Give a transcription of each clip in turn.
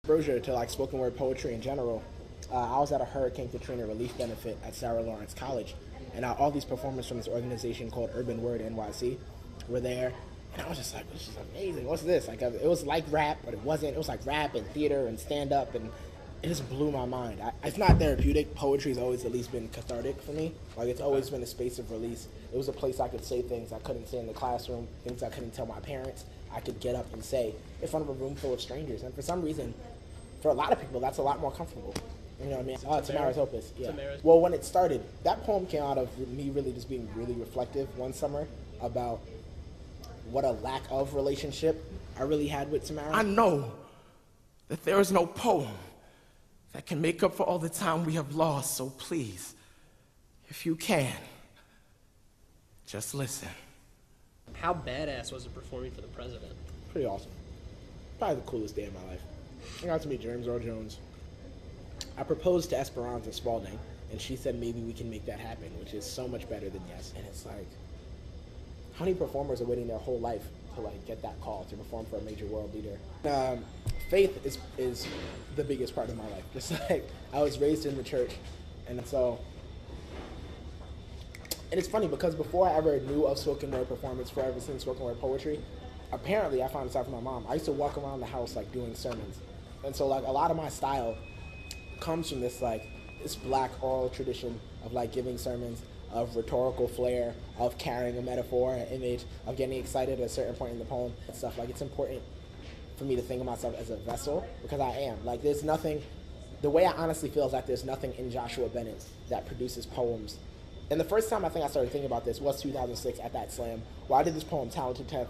Exposure to like spoken word poetry in general. I was at a Hurricane Katrina relief benefit at Sarah Lawrence College, and all these performers from this organization called Urban Word NYC were there, and I was just like, "This is amazing! What's this?" Like, it was like rap, but it wasn't. It was like rap and theater and stand up, and it just blew my mind. It's not therapeutic. Poetry has always at least been cathartic for me. Like, it's always been a space of release. It was a place I could say things I couldn't say in the classroom, things I couldn't tell my parents. I could get up and say in front of a room full of strangers, and for some reason, for a lot of people, that's a lot more comfortable. You know what I mean? Oh, Tamara's Opus. Yeah. Well, when it started, that poem came out of me really just being really reflective one summer about what a lack of relationship I really had with Tamara. I know that there is no poem that can make up for all the time we have lost, so please, if you can, just listen. How badass was it performing for the president? Pretty awesome. Probably the coolest day of my life. I got to meet James Earl Jones. I proposed to Esperanza Spalding, and she said maybe we can make that happen, which is so much better than yes. And it's like, how many performers are waiting their whole life to like get that call to perform for a major world leader? Faith is the biggest part of my life. Just like, I was raised in the church, and it's funny because before I ever knew of spoken word performance, for ever since spoken word poetry, apparently I found this out from my mom. I used to walk around the house like doing sermons, and so like a lot of my style comes from this black oral tradition of like giving sermons, of rhetorical flair, of carrying a metaphor, an image, of getting excited at a certain point in the poem and stuff. Like, it's important for me to think of myself as a vessel, because I am. Like, there's nothing, the way I honestly feel is that there's nothing in Joshua Bennett that produces poems. And the first time I think I started thinking about this was 2006 at that slam, where I did this poem, Talented 10th.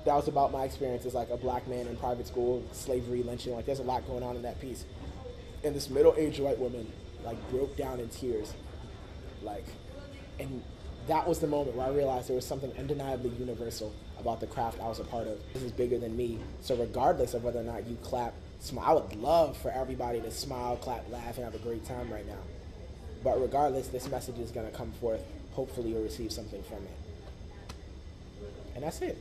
That was about my experience as like a black man in private school, slavery, lynching. Like, there's a lot going on in that piece. And this middle-aged white woman like broke down in tears, like, and that was the moment where I realized there was something undeniably universal about the craft I was a part of. This is bigger than me. So regardless of whether or not you clap, smile, I would love for everybody to smile, clap, laugh, and have a great time right now. But regardless, this message is gonna come forth. Hopefully you'll receive something from it. And that's it.